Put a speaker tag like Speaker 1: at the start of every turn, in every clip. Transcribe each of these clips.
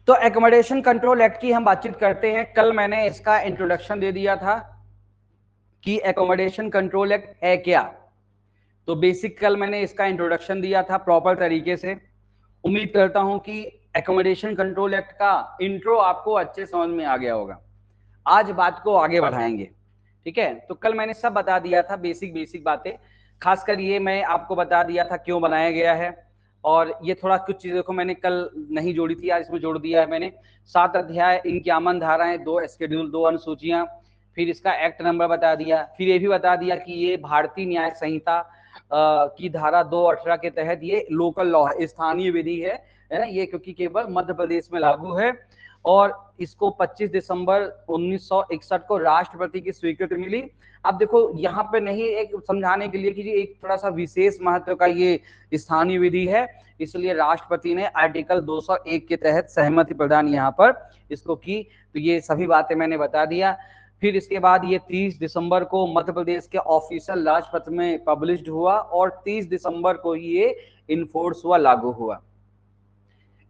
Speaker 1: तो accommodation control act की हम बातचीत करते हैं। कल मैंने इसका इंट्रोडक्शन दे दिया था कि एकोमोडेशन कंट्रोल एक्ट है क्या। तो बेसिक कल मैंने इसका इंट्रोडक्शन दिया था प्रॉपर तरीके से। उम्मीद करता हूं कि एकोमोडेशन कंट्रोल एक्ट का इंट्रो आपको अच्छे समझ में आ गया होगा। आज बात को आगे बढ़ाएंगे, ठीक है। तो कल मैंने सब बता दिया था, बेसिक बेसिक बातें। खासकर ये मैं आपको बता दिया था क्यों बनाया गया है, और ये थोड़ा कुछ चीजों को मैंने कल नहीं जोड़ी थी, आज इसमें जोड़ दिया है मैंने। 7 अध्याय, 51 धाराएं, 2 शेड्यूल, 2 अनुसूचियां, फिर इसका एक्ट नंबर बता दिया। फिर ये भी बता दिया कि ये भारतीय न्याय संहिता की धारा 218 के तहत ये लोकल लॉ है, स्थानीय विधि है ना ये, क्योंकि केवल मध्य प्रदेश में लागू है। और इसको 25 दिसंबर 1961 को राष्ट्रपति की स्वीकृति मिली। अब देखो यहाँ पे नहीं, एक समझाने के लिए कि एक थोड़ा सा विशेष महत्व का ये स्थानीय विधि है, इसलिए राष्ट्रपति ने आर्टिकल 201 के तहत सहमति प्रदान यहाँ पर इसको की। तो ये सभी बातें मैंने बता दिया। फिर इसके बाद ये 30 दिसंबर को मध्य प्रदेश के ऑफिशियल राजपत्र में पब्लिश्ड हुआ और 30 दिसंबर को ही ये इनफोर्स हुआ, लागू हुआ।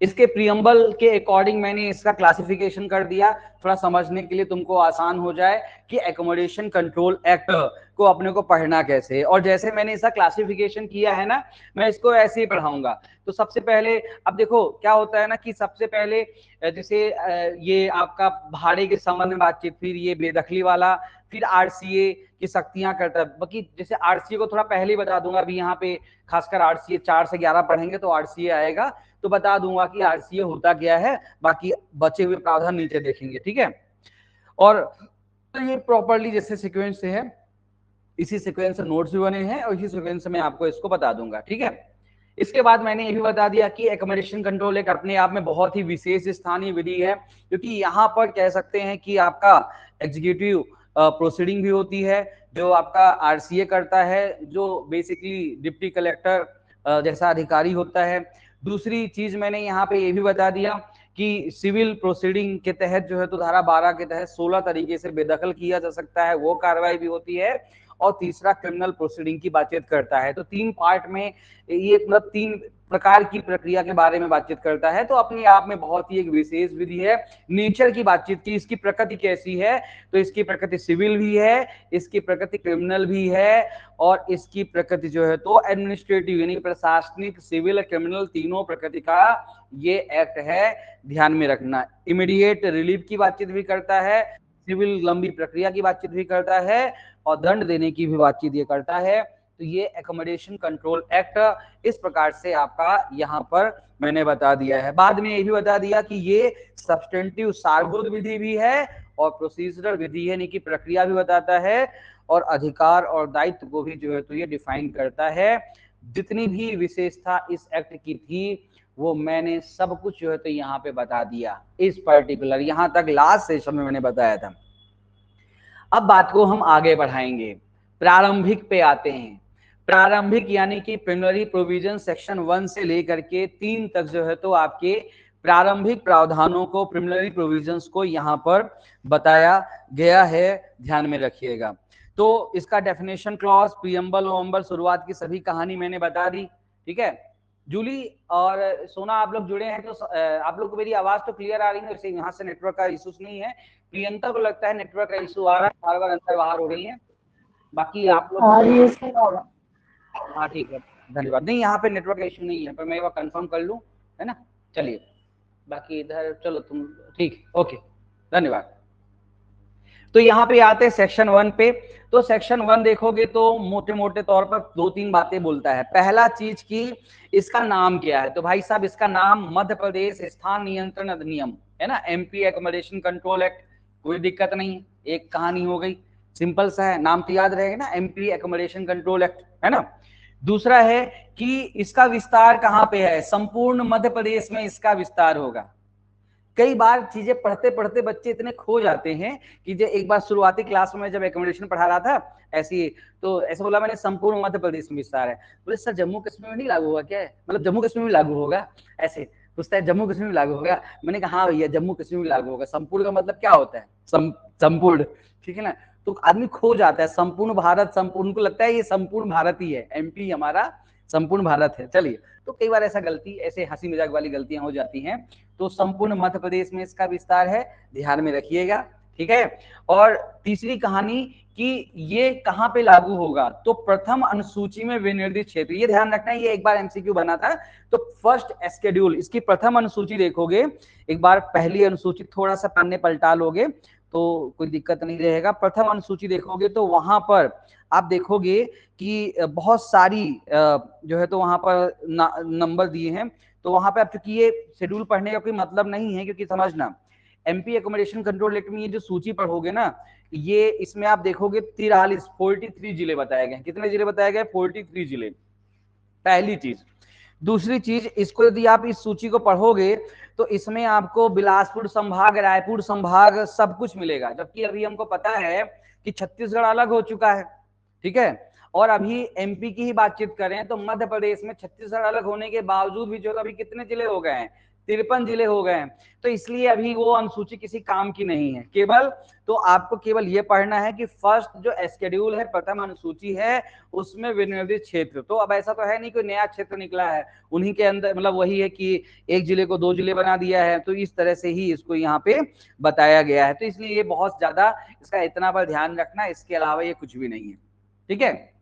Speaker 1: इसके प्रियम्बल के अकॉर्डिंग मैंने इसका क्लासिफिकेशन कर दिया, थोड़ा समझने के लिए तुमको आसान हो जाए कि एकोमोडेशन कंट्रोल एक्ट को अपने को पढ़ना कैसे है। और जैसे मैंने इसका क्लासिफिकेशन किया है ना, मैं इसको ऐसे ही पढ़ाऊंगा। तो सबसे पहले अब देखो क्या होता है ना कि सबसे पहले जैसे ये आपका भाड़े के संबंध में बातचीत, फिर ये बेदखली वाला, फिर आरसीए की शक्तियां करता है। बाकी जैसे आरसीए को थोड़ा पहले ही बता दूंगा, अभी यहाँ पे खासकर आरसीए 4 से 11 पढ़ेंगे तो आरसीए आएगा, तो बता दूंगा कि आरसीए होता क्या है। बाकी बचे हुए प्रावधान नीचे देखेंगे, ठीक है। और तो ये प्रॉपरली जैसे सीक्वेंस से है, इसी सीक्वेंस से नोट्स भी बने हैं और इसी सीक्वेंस से मैं आपको इसको बता दूंगा, ठीक है। इसके बाद मैंने ये भी बता दिया कि एकोमोडेशन कंट्रोल एक अपने आप में बहुत ही विशेष स्थानीय विधि है, क्योंकि यहाँ पर कह सकते हैं कि आपका एग्जीक्यूटिव प्रोसीडिंग भी होती है, जो आपका आरसीए करता है, जो बेसिकली डिप्टी कलेक्टर जैसा अधिकारी होता है। दूसरी चीज मैंने यहाँ पे ये भी बता दिया कि सिविल प्रोसीडिंग के तहत जो है तो धारा 12 के तहत 16 तरीके से बेदखल किया जा सकता है, वो कार्रवाई भी होती है। और तीसरा क्रिमिनल प्रोसीडिंग की बातचीत करता है। तो 3 पार्ट में ये मतलब 3 प्रकार की प्रक्रिया के बारे में बातचीत करता है। तो अपने आप में बहुत ही एक विशेष विधि है। नेचर की बातचीत की, इसकी प्रकृति कैसी है, तो इसकी प्रकृति सिविल भी है, इसकी प्रकृति क्रिमिनल भी है, और इसकी प्रकृति जो है तो एडमिनिस्ट्रेटिव यानी प्रशासनिक, सिविल, क्रिमिनल तीनों प्रकृति का ये एक्ट है, ध्यान में रखना। इमीडिएट रिलीफ की बातचीत भी करता है, सिविल लंबी प्रक्रिया की बातचीत भी करता है, और दंड देने की भी बातचीत ये करता है। तो ये एकोमोडेशन कंट्रोल एक्ट इस प्रकार से आपका यहाँ पर मैंने बता दिया है। बाद में ये भी बता दिया कि ये सब्सटेंटिव सारभूत विधि भी है और प्रोसीजरल विधि है, यानी कि प्रक्रिया भी बताता है, और अधिकार और दायित्व को भी जो है तो ये डिफाइन करता है। जितनी भी विशेषता इस एक्ट की थी वो मैंने सब कुछ जो है तो यहाँ पे बता दिया, इस पर्टिकुलर यहाँ तक लास्ट सेशन में मैंने बताया था। अब बात को हम आगे बढ़ाएंगे, प्रारंभिक पे आते हैं। प्रारंभिक यानी कि प्रिलिमिनरी प्रोविजन सेक्शन 1 से लेकर के 3 तक जो है तो आपके प्रारंभिक प्रावधानों को, प्रिलिमिनरी प्रोविजंस को यहाँ पर बताया गया है, ध्यान में रखिएगा। तो इसका डेफिनेशन क्लॉज, प्रियम्बल, नवंबर, शुरुआत की सभी कहानी मैंने बता दी, ठीक है। जूली और सोना आप लोग जुड़े हैं तो आप लोग को मेरी आवाज तो क्लियर आ रही है, वैसे यहाँ से नेटवर्क का इश्यूज नहीं है। प्रियंका को लगता है नेटवर्क का इशू आ रहा है, बार बार अंदर बाहर हो रही है। बाकी आप लोग हाँ ठीक है, धन्यवाद। नहीं यहाँ पे नेटवर्क का इशू नहीं है, पर मैं एक बार कंफर्म कर लूँ, है ना। चलिए बाकी इधर चलो तुम ठीक, ओके, धन्यवाद। तो यहाँ पे आते हैं सेक्शन 1 पे। तो सेक्शन 1 देखोगे तो मोटे मोटे तौर पर 2-3 बातें बोलता है। पहला चीज की इसका नाम क्या है, तो भाई साहब इसका नाम मध्य प्रदेश स्थान नियंत्रण अधिनियम है ना, एमपी एकोमोडेशन कंट्रोल एक्ट। कोई दिक्कत नहीं, एक कहानी हो गई, सिंपल सा है, नाम तो याद रहेगा ना, एमपी एकोमोडेशन कंट्रोल एक्ट, है ना। दूसरा है कि इसका विस्तार कहाँ पे है, संपूर्ण मध्य प्रदेश में इसका विस्तार होगा। कई बार चीजें पढ़ते पढ़ते बच्चे इतने खो जाते हैं कि जो एक बार शुरुआती क्लास में जब एकोमोडेशन पढ़ा रहा था ऐसी, तो ऐसे बोला मैंने संपूर्ण मध्य प्रदेश में विस्तार है। बोले सर जम्मू कश्मीर में नहीं लागू होगा क्या है, मतलब जम्मू कश्मीर में लागू होगा, ऐसे पूछता है जम्मू कश्मीर में लागू होगा। मैंने कहा हाँ भैया जम्मू कश्मीर में लागू होगा। संपूर्ण का मतलब क्या होता है, संपूर्ण, ठीक है ना। तो आदमी खो जाता है, संपूर्ण भारत, संपूर्ण को लगता है ये संपूर्ण भारत ही है, एमपी हमारा संपूर्ण भारत है। चलिए, तो कई बार ऐसा गलती, ऐसे हंसी मजाक वाली गलतियां हो जाती हैं। तो संपूर्ण मध्य प्रदेश में इसका विस्तार है, ध्यान में रखिएगा, ठीक है। और तीसरी कहानी कि ये कहां पे लागू होगा, तो प्रथम अनुसूची में विनिर्दिष्ट क्षेत्र, ये ध्यान रखना है, ये एक बार एमसीक्यू बना था। तो फर्स्ट शेड्यूल, इसकी प्रथम अनुसूची देखोगे, एक बार पहली अनुसूची थोड़ा सा पन्ने पलटा लोगे तो कोई दिक्कत नहीं रहेगा। प्रथम अनुसूची देखोगे तो वहां पर आप देखोगे कि बहुत सारी जो है तो वहां पर नंबर दिए हैं। तो वहां पे अब चूंकि ये शेड्यूल पढ़ने का कोई मतलब नहीं है, क्योंकि समझना एमपी एकोमोडेशन कंट्रोल एक्ट में ये जो सूची पढ़ोगे ना, ये इसमें आप देखोगे 43 जिले बताए गए। कितने जिले बताए गए? 43 जिले, पहली चीज। दूसरी चीज, इसको यदि आप इस सूची को पढ़ोगे तो इसमें आपको बिलासपुर संभाग, रायपुर संभाग सब कुछ मिलेगा, जबकि अभी हमको पता है कि छत्तीसगढ़ अलग हो चुका है, ठीक है। और अभी एमपी की ही बातचीत करें तो मध्य प्रदेश में छत्तीसगढ़ अलग होने के बावजूद भी जो अभी कितने जिले हो गए हैं? 53 जिले हो गए हैं। तो इसलिए अभी वो अनुसूची किसी काम की नहीं है। केवल तो आपको केवल ये पढ़ना है कि फर्स्ट जो शेड्यूल है, प्रथम अनुसूची है, उसमें विनिर्दिष्ट क्षेत्र। तो अब ऐसा तो है नहीं कोई नया क्षेत्र निकला है, उन्हीं के अंदर, मतलब वही है कि एक जिले को 2 जिले बना दिया है। तो इस तरह से ही इसको यहाँ पे बताया गया है। तो इसलिए ये बहुत ज्यादा इसका इतना पर ध्यान रखना, इसके अलावा ये कुछ भी नहीं है, ठीक है।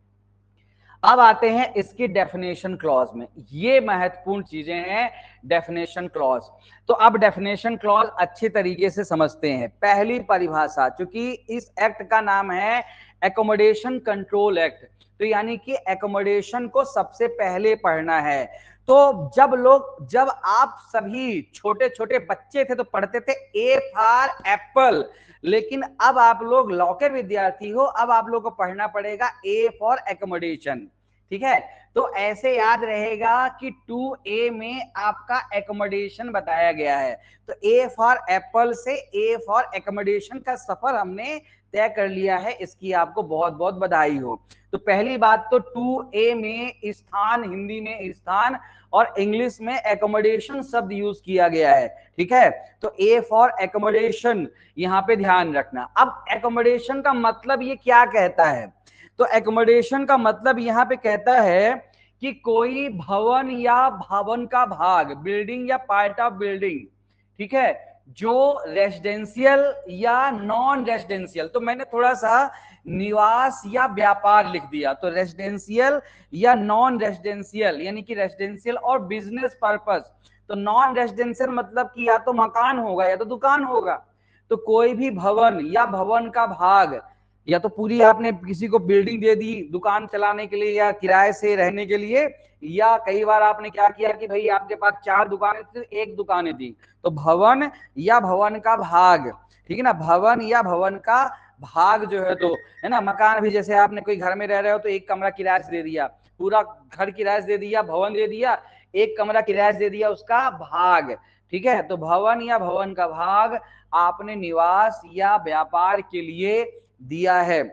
Speaker 1: अब आते हैं इसकी डेफिनेशन क्लॉज में, ये महत्वपूर्ण चीजें हैं डेफिनेशन क्लॉज। तो अब डेफिनेशन क्लॉज अच्छे तरीके से समझते हैं। पहली परिभाषा, चूंकि इस एक्ट का नाम है एकोमोडेशन कंट्रोल एक्ट, तो यानी कि एकोमोडेशन को सबसे पहले पढ़ना है। तो जब आप सभी छोटे छोटे बच्चे थे तो पढ़ते थे ए फॉर एप्पल, लेकिन अब आप लोग लॉ के विद्यार्थी हो, अब आप लोग को पढ़ना पड़ेगा ए फॉर एकोमोडेशन, ठीक है। तो ऐसे याद रहेगा कि 2A में आपका एकोमोडेशन बताया गया है। तो ए फॉर एप्पल से ए फॉर एकोमोडेशन का सफर हमने तय कर लिया है, इसकी आपको बहुत बहुत बधाई हो। तो पहली बात तो 2A में स्थान, हिंदी में स्थान और इंग्लिश में एकोमोडेशन शब्द यूज किया गया है, ठीक है। तो ए फॉर एकोमोडेशन यहां पे ध्यान रखना। अब एकोमोडेशन का मतलब ये क्या कहता है? तो एकोमोडेशन का मतलब यहां पे कहता है कि कोई भवन या भवन का भाग, बिल्डिंग या पार्ट ऑफ बिल्डिंग, ठीक है, जो रेजिडेंशियल या नॉन रेजिडेंशियल, तो मैंने थोड़ा सा निवास या व्यापार लिख दिया, तो रेजिडेंशियल या नॉन रेजिडेंशियल, यानी कि रेजिडेंशियल और बिजनेस पर्पस। तो नॉन रेजिडेंशियल मतलब कि या तो मकान होगा या तो दुकान होगा। तो कोई भी भवन या भवन का भाग, या तो पूरी आपने किसी को बिल्डिंग दे दी दुकान चलाने के लिए या किराए से रहने के लिए, या कई बार आपने क्या किया कि भाई आपके पास 4 दुकानें थी, एक दुकानें थी। तो भवन या भवन का भाग, ठीक है ना, भवन या भवन का भाग जो है, तो है ना, मकान भी जैसे आपने कोई घर में रह रहे हो तो एक कमरा किराए से दे दिया, पूरा घर किराए से दे दिया, भवन दे दिया, एक कमरा किराए से दे दिया उसका भाग, ठीक है। तो भवन या भवन का भाग आपने निवास या व्यापार के लिए दिया है,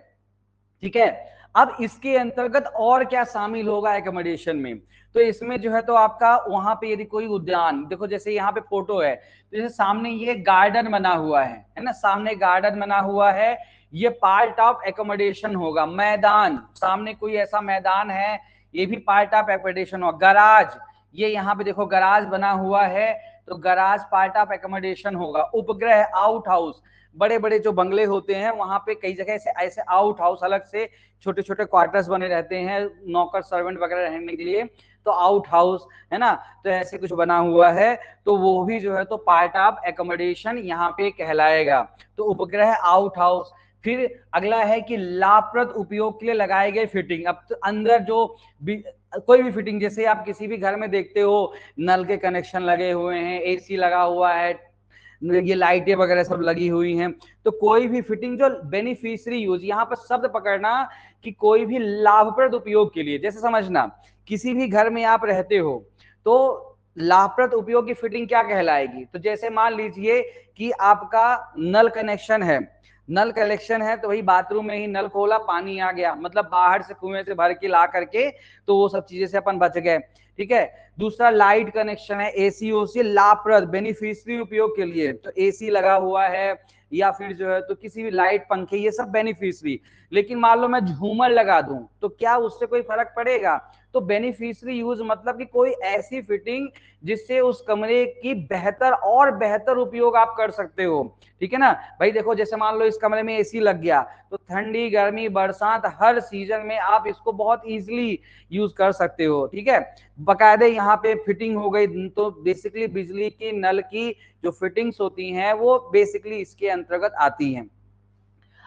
Speaker 1: ठीक है। अब इसके अंतर्गत और क्या शामिल होगा एकोमोडेशन में? तो इसमें जो है तो आपका वहां पे यदि कोई उद्यान, देखो जैसे यहाँ पे फोटो है, तो जैसे सामने ये गार्डन बना हुआ है ना, सामने गार्डन बना हुआ है, ये पार्ट ऑफ एकोमोडेशन होगा। मैदान, सामने कोई ऐसा मैदान है, ये भी पार्ट ऑफ एकोमोडेशन होगा। गराज, ये यहाँ पे देखो गराज बना हुआ है, तो गराज पार्ट ऑफ एकोमोडेशन होगा। उपग्रह, आउट हाउस, बड़े बड़े जो बंगले होते हैं वहां पे कई जगह से ऐसे आउट हाउस, अलग से छोटे छोटे क्वार्टर्स बने रहते हैं नौकर सर्वेंट वगैरह रहने के लिए, तो आउट हाउस है ना, तो ऐसे कुछ बना हुआ है, तो वो भी जो है तो पार्ट ऑफ एकोमोडेशन यहाँ पे कहलाएगा। तो उपग्रह, आउट हाउस। फिर अगला है कि लाभप्रद उपयोग के लिए लगाए गए फिटिंग। अब तो अंदर जो कोई भी फिटिंग, जैसे आप किसी भी घर में देखते हो नल के कनेक्शन लगे हुए हैं, एसी लगा हुआ है, ये लाइटें वगैरह सब लगी हुई हैं, तो कोई भी फिटिंग जो बेनिफिशियरी यूज, यहाँ पर शब्द पकड़ना कि कोई भी लाभप्रद उपयोग के लिए, जैसे समझना किसी भी घर में आप रहते हो तो लाभप्रद उपयोग की फिटिंग क्या कहलाएगी? तो जैसे मान लीजिए कि आपका नल कनेक्शन है, नल कनेक्शन है तो वही बाथरूम में ही नल खोला, पानी आ गया, मतलब बाहर से कुएं से भर के ला करके, तो वो सब चीजें से अपन बच गए, ठीक है। दूसरा लाइट कनेक्शन है, एसी ओसी, लाभप्रद बेनिफिशियरी उपयोग के लिए, तो एसी लगा हुआ है या फिर जो है तो किसी भी लाइट, पंखे, ये सब बेनिफिशियरी। लेकिन मान लो मैं झूमर लगा दूं तो क्या उससे कोई फर्क पड़ेगा? तो बेनिफिशियरी यूज मतलब कि कोई ऐसी फिटिंग जिससे उस कमरे की बेहतर और बेहतर उपयोग आप कर सकते हो, ठीक है ना भाई। देखो जैसे मान लो इस कमरे में एसी लग गया तो ठंडी गर्मी बरसात हर सीजन में आप इसको बहुत इजीली यूज कर सकते हो, ठीक है। बकायदे यहाँ पे फिटिंग हो गई, तो बेसिकली बिजली की नल की जो फिटिंग्स होती हैं वो बेसिकली इसके अंतर्गत आती हैं।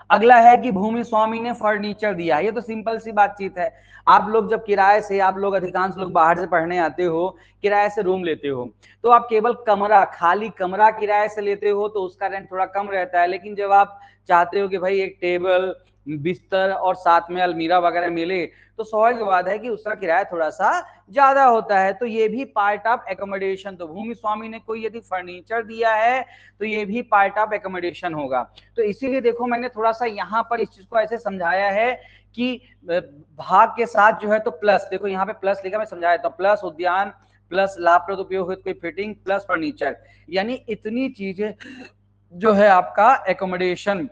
Speaker 1: अगला है कि भूमि स्वामी ने फर्नीचर दिया, ये तो सिंपल सी बातचीत है। आप लोग जब किराए से, आप लोग अधिकांश लोग बाहर से पढ़ने आते हो, किराए से रूम लेते हो, तो आप केवल कमरा, खाली कमरा किराए से लेते हो तो उसका रेंट थोड़ा कम रहता है। लेकिन जब आप चाहते हो कि भाई एक टेबल, बिस्तर और साथ में अलमीरा वगैरह मिले, तो स्वाभाविक बात है कि उसका किराया थोड़ा सा ज्यादा होता है। तो ये भी पार्ट ऑफ एकोमोडेशन। तो भूमि स्वामी ने कोई यदि फर्नीचर दिया है तो ये भी पार्ट ऑफ एकोमोडेशन होगा। तो इसीलिए देखो मैंने थोड़ा सा यहाँ पर इस चीज को ऐसे समझाया है कि भाग के साथ जो है तो प्लस, देखो यहाँ पे प्लस लिखा, मैं समझाया था, प्लस उद्यान, प्लस लाभप्रद उपयोग कोई फिटिंग, प्लस फर्नीचर, यानी इतनी चीजें जो है आपका एकोमोडेशन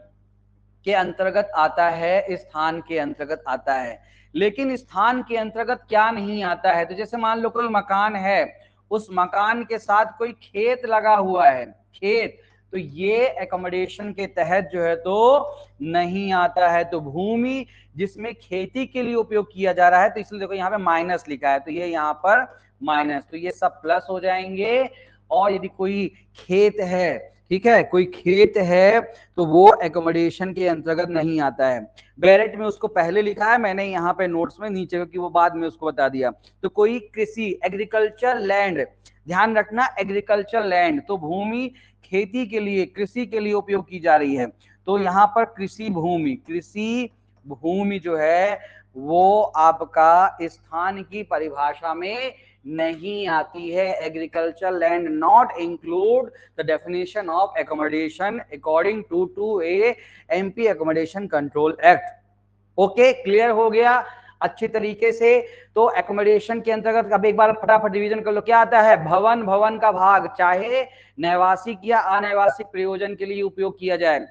Speaker 1: के अंतर्गत आता है, स्थान के अंतर्गत आता है। लेकिन स्थान के अंतर्गत क्या नहीं आता है, तो जैसे मान लो कोई मकान है, उस मकान के साथ कोई खेत लगा हुआ है, खेत, तो ये एकोमोडेशन के तहत जो है तो नहीं आता है। तो भूमि जिसमें खेती के लिए उपयोग किया जा रहा है, तो इसलिए देखो यहाँ पे माइनस लिखा है, तो ये यहाँ पर माइनस, तो ये सब प्लस हो जाएंगे। और यदि कोई खेत है, ठीक है, कोई खेत है, तो वो एकोमोडेशन के अंतर्गत नहीं आता है। बैरेट में उसको पहले लिखा है, मैंने यहाँ पे नोट्स में नीचे, क्योंकि वो बाद में उसको बता दिया। तो कोई कृषि, एग्रीकल्चर लैंड, ध्यान रखना एग्रीकल्चर लैंड, तो भूमि खेती के लिए, कृषि के लिए उपयोग की जा रही है। तो यहाँ पर कृषि भूमि, कृषि भूमि जो है वो आपका स्थान की परिभाषा में नहीं आती है। Agriculture land not include the definition of accommodation according to 2A MP accommodation control act. Okay, clear हो गया अच्छी तरीके से। तो एकोमोडेशन के अंतर्गत अब एक बार फटाफट रिवीजन कर लो, क्या आता है, भवन, भवन का भाग, चाहे नैवासिक या अनैवासिक प्रयोजन के लिए उपयोग किया जाए।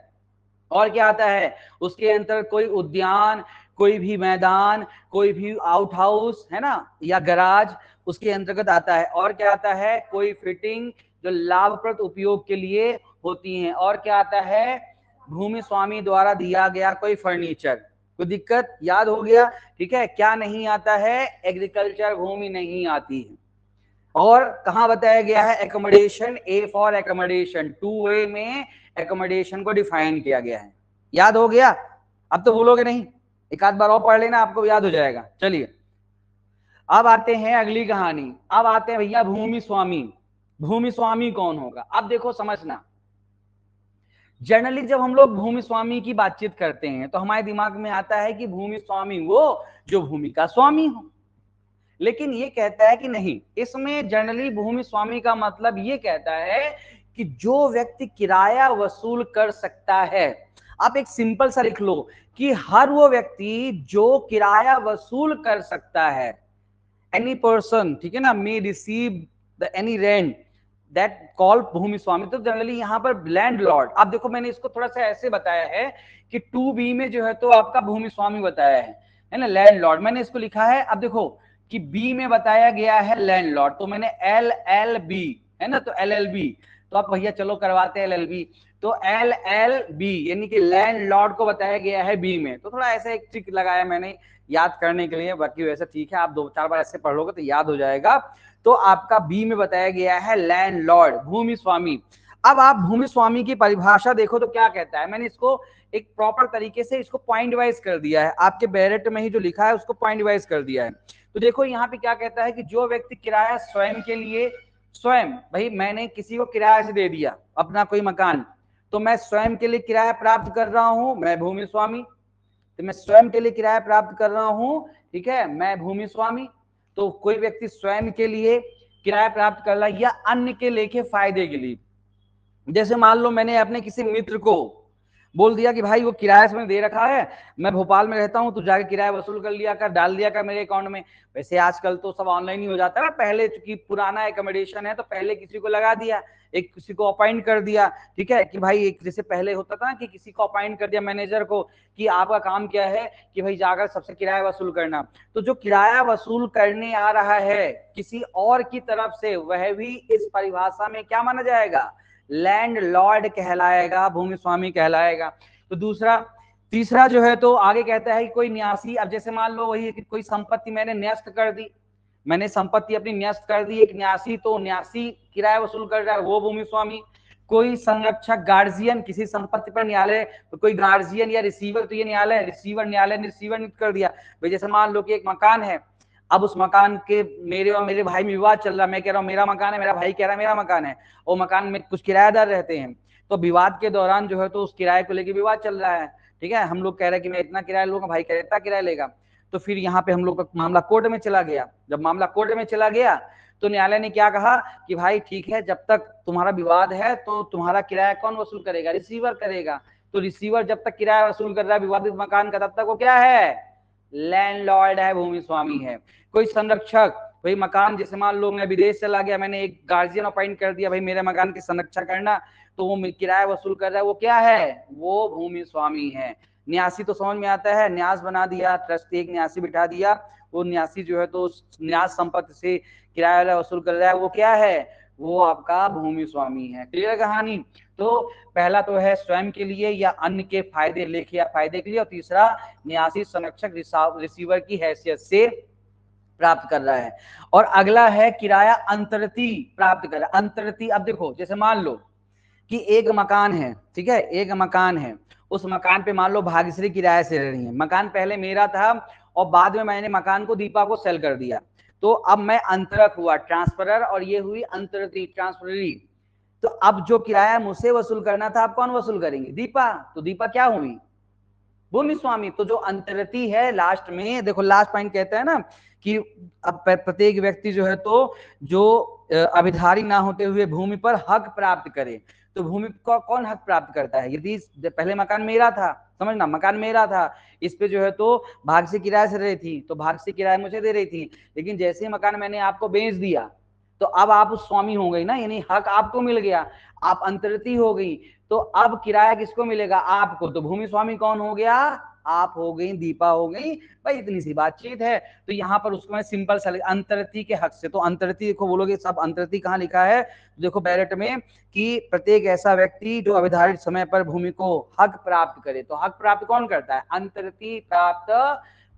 Speaker 1: और क्या आता है उसके अंतर्गत, कोई उद्यान, कोई भी मैदान, कोई भी आउट हाउस है ना, या गराज, उसके अंतर्गत आता है। और क्या आता है, कोई फिटिंग जो लाभप्रद उपयोग के लिए होती हैं। और क्या आता है, भूमि स्वामी द्वारा दिया गया कोई फर्नीचर। कोई दिक्कत, याद हो गया, ठीक है। क्या नहीं आता है, एग्रीकल्चर भूमि नहीं आती है। और कहां बताया गया है, accommodation, A for accommodation, 2A में एकोमोडेशन को डिफाइन किया गया है। याद हो गया, अब तो भूलोगे नहीं, एक आध बार और पढ़ लेना, आपको याद हो जाएगा। चलिए अब आते हैं अगली कहानी। अब आते हैं भैया भूमि स्वामी। भूमि स्वामी कौन होगा, अब देखो समझना, जनरली जब हम लोग भूमि स्वामी की बातचीत करते हैं तो हमारे दिमाग में आता है कि भूमि स्वामी वो जो भूमि का स्वामी हो। लेकिन ये कहता है कि नहीं, इसमें जनरली भूमि स्वामी का मतलब ये कहता है कि जो व्यक्ति किराया वसूल कर सकता है। आप एक सिंपल सा लिख लो कि हर वो व्यक्ति जो किराया वसूल कर सकता है, एनी पर्सन, ठीक है ना, may receive the any rent that call bhumi swami. तो जनरली यहाँ पर लैंड लॉर्ड, आप देखो मैंने इसको थोड़ा सा ऐसे बताया है कि 2B में जो है तो आपका भूमि स्वामी बताया है ना, लैंड लॉर्ड मैंने इसको लिखा है। अब देखो कि बी में बताया गया है लैंडलॉर्ड, तो मैंने LLB है ना, तो LLB, तो आप भैया चलो करवाते हैं LLB। तो LLB यानी कि लैंडलॉर्ड को बताया गया है बी में। तो थोड़ा ऐसे एक ट्रिक लगाया मैंने याद करने के लिए, बाकी वैसे ठीक है, आप 2-4 बार ऐसे पढ़ लोगे तो याद हो जाएगा। तो आपका बी में बताया गया है लैंडलॉर्ड, भूमि स्वामी। अब आप भूमि स्वामी की परिभाषा देखो तो क्या कहता है, मैंने इसको एक प्रॉपर तरीके से इसको पॉइंट वाइज कर दिया है, आपके बैरेट में ही जो लिखा है उसको पॉइंट वाइज कर दिया है। तो देखो यहाँ पे क्या कहता है कि जो व्यक्ति किराया स्वयं के लिए, स्वयं, भाई मैंने किसी को किराया से दे दिया अपना कोई मकान, तो मैं स्वयं के लिए किराया प्राप्त कर रहा हूं, मैं भूमि स्वामी। तो मैं स्वयं के लिए किराया प्राप्त कर रहा हूं, ठीक है, मैं भूमि स्वामी। तो कोई व्यक्ति स्वयं के लिए किराया प्राप्त कर रहा है या अन्य के लेके फायदे के लिए, जैसे मान लो मैंने अपने किसी मित्र को बोल दिया कि भाई वो किराया से मैंने दे रखा है, मैं भोपाल में रहता हूँ, तू जाके किराया वसूल कर लिया कर, डाल दिया कर मेरे अकाउंट में। वैसे आजकल तो सब ऑनलाइन ही हो जाता है, पहले चूंकि पुराना एकोमोडेशन है तो पहले किसी को लगा दिया, एक किसी को अपॉइंट कर दिया, ठीक है, कि भाई एक जैसे पहले होता था कि किसी को अपॉइंट कर दिया मैनेजर को कि आपका काम क्या है कि भाई जाकर सबसे किराया वसूल करना। तो जो किराया वसूल करने आ रहा है किसी और की तरफ से, वह भी इस परिभाषा में क्या माना जाएगा, लैंडलॉर्ड कहलाएगा, भूमि स्वामी कहलाएगा। तो दूसरा, तीसरा जो है तो आगे कहता है कि कोई न्यासी, अब जैसे मान लो वही कोई संपत्ति मैंने न्यस्त कर दी, मैंने संपत्ति अपनी न्यस्त कर दी, एक न्यासी, तो न्यासी किराया वसूल कर रहा है, वो भूमि स्वामी। कोई संरक्षक गार्जियन, किसी संपत्ति पर न्यायालय कोई गार्जियन या रिसीवर, तो ये न्यायालय, रिसीवर, न्यायालय ने रिसीवर नियुक्त कर दिया। भाई जैसे मान लो कि एक मकान है, अब उस मकान के मेरे और मेरे भाई में विवाद चल रहा है, मैं कह रहा हूँ मेरा मकान है, मेरा भाई कह रहा है मेरा मकान है, और मकान में कुछ किराएदार रहते हैं, तो विवाद के दौरान जो है तो उस किराए को लेकर विवाद चल रहा है, ठीक है, हम लोग कह रहे हैं कि मैं इतना किराया लूंगा, भाई कह रहे इतना किराया लेगा, तो फिर यहाँ पे हम लोग का मामला कोर्ट में चला गया। जब मामला कोर्ट में चला गया तो न्यायालय ने क्या कहा कि भाई ठीक है, जब तक तुम्हारा विवाद है तो तुम्हारा किराया कौन वसूल करेगा, रिसीवर करेगा। तो रिसीवर जब तक किराया वसूल कर रहा है विवादित मकान का, तब तक वो क्या है, लैंडलॉर्ड है, भूमि स्वामी है। कोई संरक्षक, भाई मकान जैसे मान लो मैं विदेश चला गया, मैंने एक गार्जियन अपॉइंट कर दिया भाई मेरे मकान की संरक्षा करना, तो वो किराया वसूल कर रहा है, वो क्या है, वो भूमि स्वामी है। न्यासी तो समझ में आता है, न्यास बना दिया, ट्रस्टी एक न्यासी बिठा दिया, वो न्यासी जो है तो न्यास संपत्ति से किराया वसूल कर रहा है, वो क्या है, वो आपका भूमि स्वामी है। क्लियर कहानी। तो पहला तो है स्वयं के लिए या अन्य के फायदे, लेखे या फायदे के लिए, और तीसरा न्यासी संरक्षक रिसीवर की हैसियत से प्राप्त कर रहा है। और अगला है किराया अंतरती प्राप्त कर रहा है। अंतरती, अब देखो जैसे मान लो कि एक मकान है, ठीक है, एक मकान है, उस मकान पे मान लो भाग्यश्री किराए से रह रही है, मकान पहले मेरा था और बाद में मैंने मकान को दीपा को सेल कर दिया, तो अब मैं अंतरक हुआ, ट्रांसफरर, और ये हुई अंतरती, ट्रांसफररी। तो अब जो किराया मुझसे वसूल करना था, अब कौन वसूल करेंगे, दीपा। तो दीपा क्या हुई, भूमि स्वामी। तो जो अंतरती है, लास्ट में देखो लास्ट पॉइंट कहता है ना कि अब प्रत्येक व्यक्ति जो है तो जो अभिधारी ना होते हुए भूमि पर हक प्राप्त करे। तो भूमि को कौन हक प्राप्त करता है, यदि पहले मकान मेरा था, समझना मकान मेरा था, इस पे जो है तो भाग से किराया से रही थी, तो भाग से किराया मुझे दे रही थी, लेकिन जैसे ही मकान मैंने आपको बेच दिया तो अब आप उस स्वामी हो गई ना, यानी हक आपको मिल गया, आप अंतरती हो गई। तो अब किराया किसको मिलेगा, आपको। तो भूमि स्वामी कौन हो गया, आप हो गई, दीपा हो गई। भाई इतनी सी बातचीत है। तो यहाँ पर उसको मैं सिंपल सा अंतरती के हक से, तो अंतरती देखो बोलोगे सब अंतरती कहाँ लिखा है, देखो बैलेट में कि प्रत्येक ऐसा व्यक्ति जो अविधारित समय पर भूमि को हक प्राप्त करे। तो हक प्राप्त कौन करता है, अंतरती प्राप्त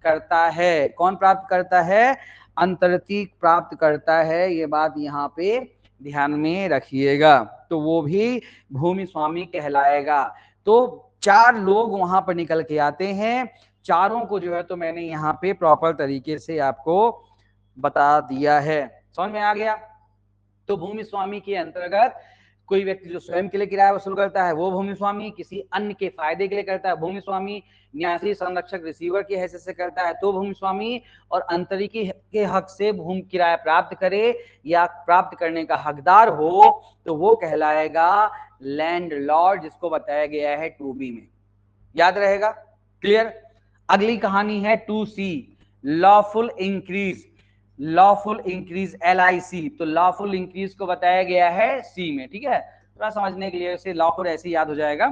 Speaker 1: करता है। कौन प्राप्त करता है, अंतरती प्राप्त करता है। ये बात यहाँ पे ध्यान में रखिएगा। तो वो भी भूमि स्वामी कहलाएगा। तो 4 लोग वहां पर निकल के आते हैं, चारों को जो है तो मैंने यहाँ पे प्रॉपर तरीके से आपको बता दिया है। समझ में आ गया। तो भूमि स्वामी के अंतर्गत कोई व्यक्ति जो स्वयं के लिए किराया वसूल करता है वो भूमि स्वामी, किसी अन्य के फायदे के लिए करता है भूमि स्वामी, न्यासी संरक्षक रिसीवर की हैसियत से करता है तो भूमि स्वामी, और अंतरिकी के हक से भूमि किराया प्राप्त करे या प्राप्त करने का हकदार हो तो वो कहलाएगा लैंडलॉर्ड, जिसको बताया गया है 2B में। याद रहेगा, क्लियर। अगली कहानी है 2C, lawful increase. Lawful increase LIC, तो लॉफुल इंक्रीज को बताया गया है C में, ठीक है, थोड़ा समझने के लिए ऐसे लॉफुल ऐसे याद हो जाएगा।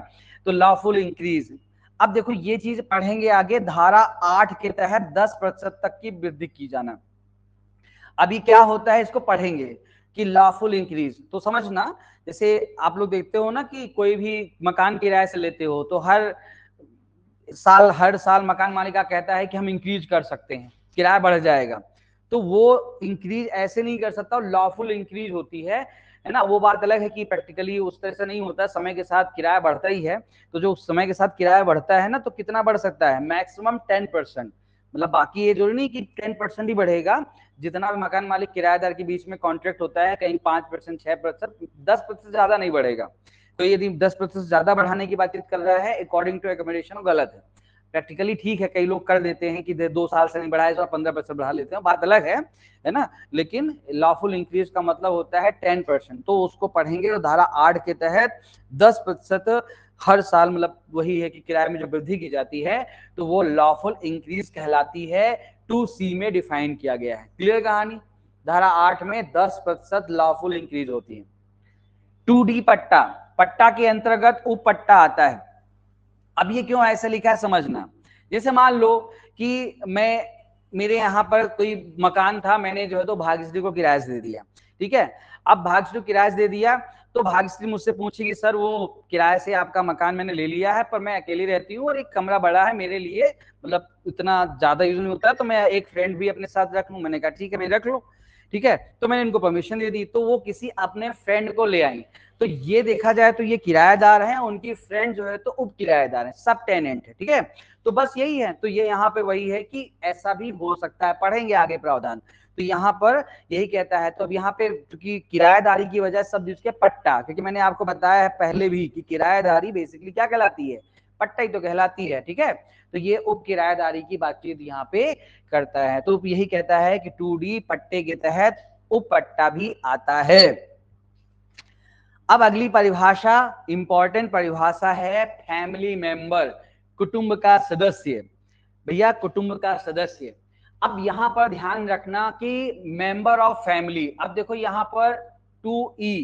Speaker 1: तो लॉफुल इंक्रीज, अब देखो ये चीज पढ़ेंगे आगे, धारा 8 के तहत 10% तक की वृद्धि की जाना। अभी क्या होता है इसको पढ़ेंगे कि लॉफुल इंक्रीज, तो समझना जैसे आप लोग देखते हो ना कि कोई भी मकान किराए से लेते हो तो हर साल मकान मालिक कहता है कि हम इंक्रीज कर सकते हैं, किराया बढ़ जाएगा। तो वो इंक्रीज ऐसे नहीं कर सकता, लॉफुल इंक्रीज होती है ना। वो बात अलग है कि प्रैक्टिकली उस तरह से नहीं होता, समय के साथ किराया बढ़ता ही है। तो जो समय के साथ किराया बढ़ता है ना, तो कितना बढ़ सकता है, मैक्सिमम 10%, मतलब बाकी ये जरूरी नहीं कि 10% ही बढ़ेगा। जितना भी मकान मालिक किराएदार के बीच में कॉन्ट्रैक्ट होता है, कहीं 5%, 6%, 10% ज्यादा नहीं बढ़ेगा। तो यदि 10% ज्यादा बढ़ाने की बातचीत कर रहा है अकॉर्डिंग टू एकोमोडेशन, गलत है। प्रैक्टिकली ठीक है, कई लोग कर देते हैं कि 2 साल से नहीं बढ़ाए तो 15% बढ़ा लेते हैं, बात अलग है ना। लेकिन लॉफुल इंक्रीज का मतलब होता है 10%। तो उसको पढ़ेंगे तो धारा 8 के तहत 10% हर साल मतलब वही है कि किराए में जो वृद्धि की जाती है तो वो लॉफुल इंक्रीज कहलाती है। 2C में डिफाइन किया गया है। क्लियर कहानी। धारा 8 में 10% लॉफुल इंक्रीज होती है। 2D पट्टा, पट्टा के अंतर्गत उप पट्टा आता है। अब ये क्यों ऐसे लिखा है समझना। जैसे मान लो कि मेरे यहाँ पर कोई मकान था, मैंने जो है तो भाग्यश्री को किराए से दे दिया, ठीक है। अब भाग्यश्री को किराए से दे दिया तो भाग्यश्री मुझसे पूछेगी सर वो किराए से आपका मकान मैंने ले लिया है पर मैं अकेली रहती हूँ और एक कमरा बड़ा है मेरे लिए, मतलब इतना ज्यादा यूज नहीं होता है, तो मैं एक फ्रेंड भी अपने साथ रख लूं। मैंने कहा ठीक है भाई रख लो, ठीक है। तो मैंने इनको परमिशन दे दी, तो वो किसी अपने फ्रेंड को ले आई। तो ये देखा जाए तो ये किराएदार हैं, उनकी फ्रेंड जो है तो उप किराएदार है, सब टेनेंट है, ठीक है। तो बस यही है। तो ये यहाँ पे वही है कि ऐसा भी हो सकता है, पढ़ेंगे आगे प्रावधान। तो यहाँ पर यही कहता है। तो अब यहाँ पे क्योंकि किराएदारी की वजह सब उसके पट्टा, क्योंकि मैंने आपको बताया है पहले भी कि किराएदारी बेसिकली क्या कहलाती है, पट्टा ही तो कहलाती है, ठीक है। तो ये उप किराएदारी की बातचीत यहाँ पे करता है। तो यही कहता है कि 2D पट्टे के तहत उप पट्टा भी आता है। अब अगली परिभाषा इंपॉर्टेंट परिभाषा है फैमिली मेंबर, कुटुंब का सदस्य। भैया कुटुंब का सदस्य। अब यहां पर ध्यान रखना कि मेंबर ऑफ फैमिली। अब देखो यहां पर 2E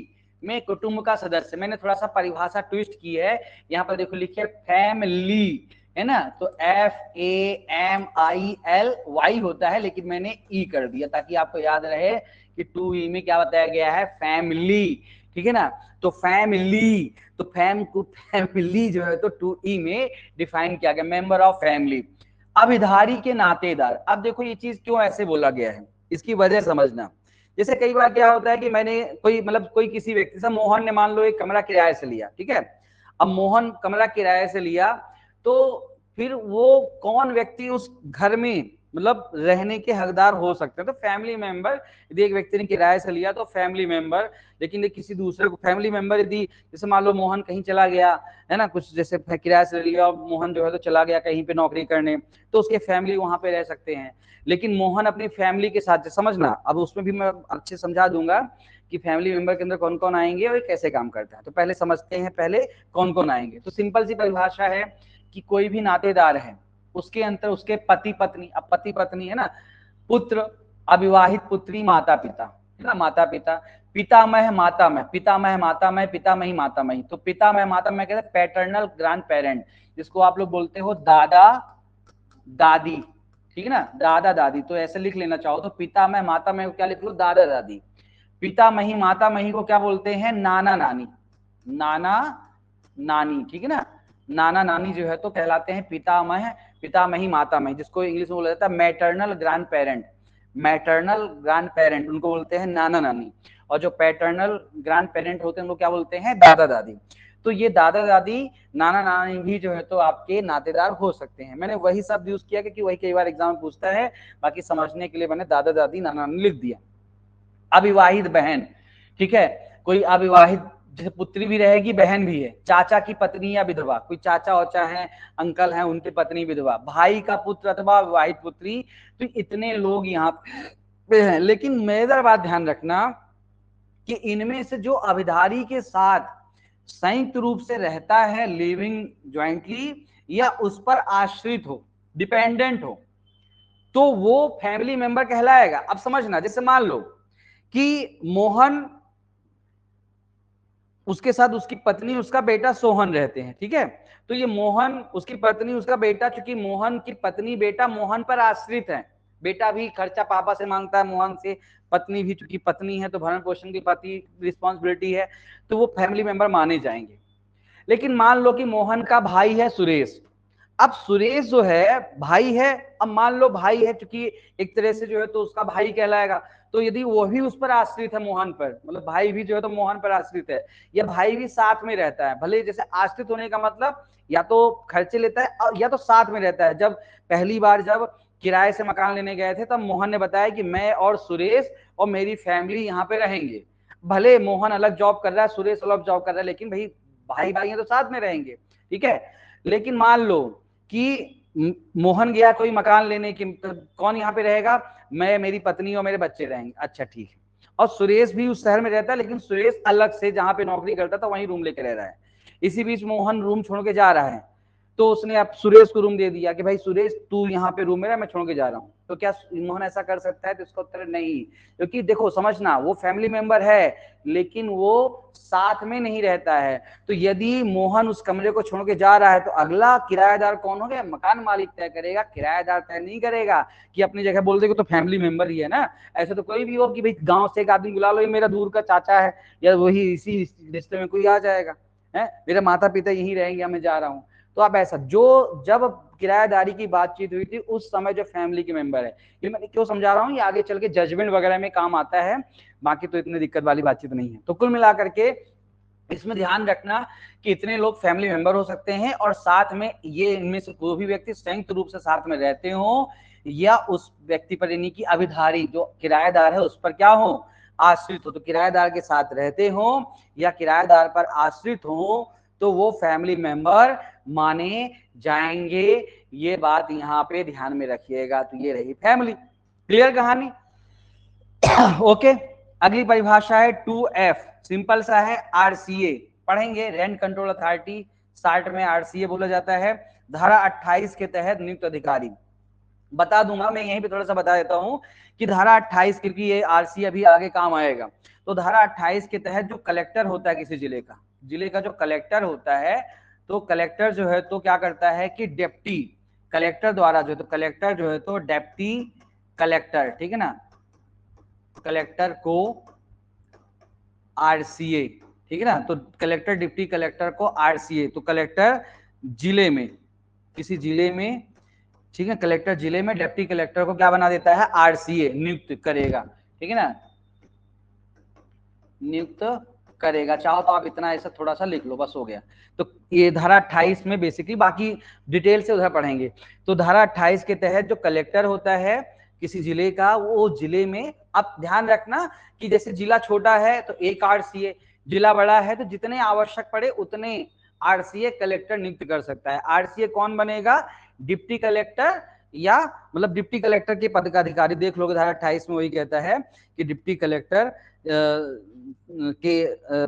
Speaker 1: में कुटुंब का सदस्य, मैंने थोड़ा सा परिभाषा ट्विस्ट की है। यहां पर देखो लिखिए फैमिली, है ना। तो FAMILY होता है, लेकिन मैंने E कर दिया ताकि आपको याद रहे कि 2E में क्या बताया गया है, फैमिली, ठीक है ना। तो फैमिली, तो फैमिली जो है तो 2E में डिफाइन किया गया, मेंबर ऑफ फैमिली। अभिधारी के नातेदार। अब देखो ये चीज क्यों ऐसे बोला गया है, इसकी वजह समझना। जैसे कई बार क्या होता है कि मैंने कोई किसी व्यक्ति से, मोहन ने मान लो एक कमरा किराए से लिया, ठीक है। अब मोहन कमरा किराए से लिया तो फिर वो कौन व्यक्ति उस घर में मतलब रहने के हकदार हो सकते हैं, तो फैमिली मेंबर। यदि एक व्यक्ति ने किराए से लिया तो फैमिली मेंबर, लेकिन किसी दूसरे को फैमिली मेंबर यदि, जैसे मान लो मोहन कहीं चला गया है ना, कुछ जैसे किराए से लिया और मोहन जो है तो चला गया कहीं पे नौकरी करने, तो उसके फैमिली वहां पे रह सकते हैं। लेकिन मोहन अपनी फैमिली के साथ, समझना अब उसमें भी मैं अच्छे समझा दूंगा कि फैमिली मेंबर के अंदर कौन कौन आएंगे और कैसे काम करता है। तो पहले समझते हैं पहले कौन कौन आएंगे। तो सिंपल सी परिभाषा है कि कोई भी नातेदार है उसके अंतर उसके पति पत्नी, अब पति पत्नी है ना, पुत्र, अविवाहित पुत्री, माता पिता, है ना, माता पिता, पितामह मातामह, पितामह मातामह, पितामही मातामही। तो पितामह मातामह कहते हैं पैटर्नल ग्रैंड पेरेंट, जिसको आप लोग बोलते हो दादा दादी, ठीक है ना, दादा दादी। तो ऐसे लिख लेना चाहो तो पितामह मातामह को क्या लिख लो, दादा दादी। पितामही मातामही को क्या बोलते हैं, नाना नानी, नाना नानी, ठीक है ना। नाना नानी जो है तो कहलाते हैं पितामह, पितामही मातामही, जिसको इंग्लिश में बोला जाता है maternal grand parent. Maternal grand parent उनको बोलते हैं नाना नानी, और जो पैटर्नल ग्रैंड पेरेंट होते हैं उनको क्या बोलते हैं, दादा दादी। तो ये दादा दादी नाना नानी भी जो है तो आपके नातेदार हो सकते हैं। मैंने वही शब्द यूज किया क्योंकि वही कई बार एग्जाम में पूछता है, बाकी समझने के लिए मैंने दादा दादी नाना नानी लिख दिया। अविवाहित बहन, ठीक है, कोई अविवाहित जैसे पुत्री भी रहेगी बहन भी है, चाचा की पत्नी या विधवा, कोई चाचा औचा है अंकल है उनकी पत्नी विधवा, भाई का पुत्र अथवा विवाहित पुत्री। तो इतने लोग यहाँ पे हैं। लेकिन मेरा बात ध्यान रखना कि इनमें से जो अभिधारी के साथ संयुक्त रूप से रहता है, लिविंग ज्वाइंटली, या उस पर आश्रित हो, डिपेंडेंट हो, तो वो फैमिली मेंबर कहलाएगा। अब समझना, जैसे मान लो कि मोहन, उसके साथ उसकी पत्नी उसका बेटा सोहन रहते हैं, ठीक है। तो ये मोहन, उसकी पत्नी उसका बेटा, चूंकि मोहन की पत्नी बेटा मोहन पर आश्रित है, बेटा भी खर्चा पापा से मांगता है मोहन से, पत्नी भी चूंकि पत्नी है तो भरण पोषण की पति रिस्पॉन्सिबिलिटी है, तो वो फैमिली मेंबर माने जाएंगे। लेकिन मान लो कि मोहन का भाई है सुरेश। अब सुरेश जो है भाई है, अब मान लो भाई है चूंकि एक तरह से जो है तो उसका भाई कहलाएगा। तो यदि वो भी उस पर आश्रित है मोहन पर, मतलब भाई भी जो है तो मोहन पर आश्रित है, या भाई भी साथ में रहता है, भले जैसे आश्रित होने का मतलब या तो खर्चे लेता है या तो साथ में रहता है। जब पहली बार जब किराए से मकान लेने गए थे तब मोहन ने बताया कि मैं और सुरेश और मेरी फैमिली यहाँ पे रहेंगे। भले मोहन अलग जॉब कर रहा है, सुरेश अलग जॉब कर रहा है, लेकिन भाई भाई भाई हैं तो साथ में रहेंगे, ठीक है। लेकिन मान लो कि मोहन गया कोई मकान लेने की, तो कौन यहाँ पे रहेगा, मैं, मेरी पत्नी और मेरे बच्चे रहेंगे, अच्छा ठीक है। और सुरेश भी उस शहर में रहता है, लेकिन सुरेश अलग से जहां पे नौकरी करता था वहीं रूम लेके रह रहा है। इसी बीच मोहन रूम छोड़ के जा रहा है, तो उसने अब सुरेश को रूम दे दिया कि भाई सुरेश तू यहाँ पे रूम मेरा, मैं छोड़ के जा रहा हूँ। तो क्या मोहन ऐसा कर सकता है? तो इसका उत्तर नहीं, क्योंकि देखो समझना, वो फैमिली मेंबर है लेकिन वो साथ में नहीं रहता है। तो यदि मोहन उस कमरे को छोड़ के जा रहा है तो अगला किराएदार कौन हो गया? मकान मालिक तय करेगा, किराएदार तय नहीं करेगा कि अपनी जगह बोल देगा तो फैमिली मेंबर ही है ना। ऐसे तो कोई भी हो कि भाई गांव से एक आदमी बुला लो, ये मेरा दूर का चाचा है या वही इसी रिश्ते में कोई आ जाएगा, है मेरे माता पिता यहीं रहेंगे, मैं जा रहा हूँ। तो आप ऐसा, जो जब किराएदारी की बातचीत हुई थी उस समय जो फैमिली के मेंबर है, ये मैं क्यों समझा रहा हूँ, ये आगे चल के जजमेंट वगैरह में काम आता है, बाकी तो इतनी दिक्कत वाली बातचीत नहीं है। तो कुल मिलाकर के इसमें ध्यान रखना कि इतने लोग फैमिली मेंबर हो सकते हैं और साथ में ये इनमें से कोई भी व्यक्ति संयुक्त रूप से साथ में रहते हो या उस व्यक्ति पर यानी कि अभिधारी जो किराएदार है उस पर क्या हो? आश्रित हो। तो किराएदार के साथ रहते हो या किराएदार पर आश्रित हो तो वो फैमिली मेंबर माने जाएंगे। ये बात यहाँ पे ध्यान में रखिएगा। तो ये रही फैमिली। क्लियर कहानी? ओके। अगली परिभाषा है 2F, सिंपल सा है, आरसीए पढ़ेंगे, रेंट कंट्रोल अथॉरिटी, शार्ट में आरसीए बोला जाता है। धारा 28 के तहत नियुक्त अधिकारी, बता दूंगा मैं यहीं पे थोड़ा सा बता देता हूं कि धारा 28, क्योंकि ये आरसी अभी आगे काम आएगा। तो धारा 28 के तहत जो कलेक्टर होता है किसी जिले का जो कलेक्टर होता है, तो कलेक्टर जो है तो क्या करता है कि डिप्टी कलेक्टर द्वारा जो है तो कलेक्टर जो है तो डिप्टी कलेक्टर, ठीक है ना, कलेक्टर को आरसीए, ठीक है ना, तो कलेक्टर डिप्टी कलेक्टर को आरसीए, तो कलेक्टर जिले में, किसी जिले में, ठीक है, कलेक्टर जिले में डिप्टी कलेक्टर को क्या बना देता है? आरसीए नियुक्त करेगा, ठीक है ना, नियुक्त करेगा। चाहो तो आप इतना ऐसा थोड़ा सा लिख लो, बस हो गया। तो ये धारा 28 में बेसिकली, बाकी डिटेल से उधर पढ़ेंगे। तो धारा 28 के तहत जो कलेक्टर होता है किसी जिले का, वो जिले में, अब ध्यान रखना कि जैसे जिला छोटा है तो एक आरसीए, जिला बड़ा है तो जितने आवश्यक पड़े उतने आरसीए कलेक्टर नियुक्त कर सकता है। आरसीए कौन बनेगा? डिप्टी कलेक्टर, या मतलब डिप्टी कलेक्टर के पद का अधिकारी। देख लोगे धारा 28 में वही कहता है कि डिप्टी कलेक्टर के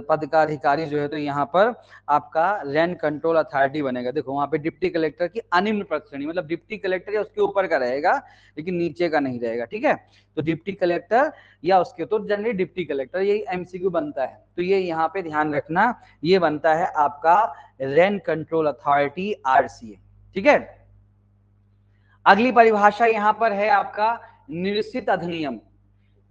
Speaker 1: पद का अधिकारी जो है तो यहाँ पर आपका रेंट कंट्रोल अथॉरिटी बनेगा। देखो वहां पे डिप्टी कलेक्टर की अनिम्न पद श्रेणी, मतलब डिप्टी कलेक्टर या उसके ऊपर का रहेगा लेकिन नीचे का नहीं रहेगा, ठीक है। तो डिप्टी कलेक्टर या उसके, तो जनरली डिप्टी कलेक्टर, यही एमसीक्यू बनता है। तो ये यहाँ पे ध्यान रखना, ये बनता है आपका रेंट कंट्रोल अथॉरिटी आरसीए, ठीक है। अगली परिभाषा यहां पर है आपका निरसित अधिनियम।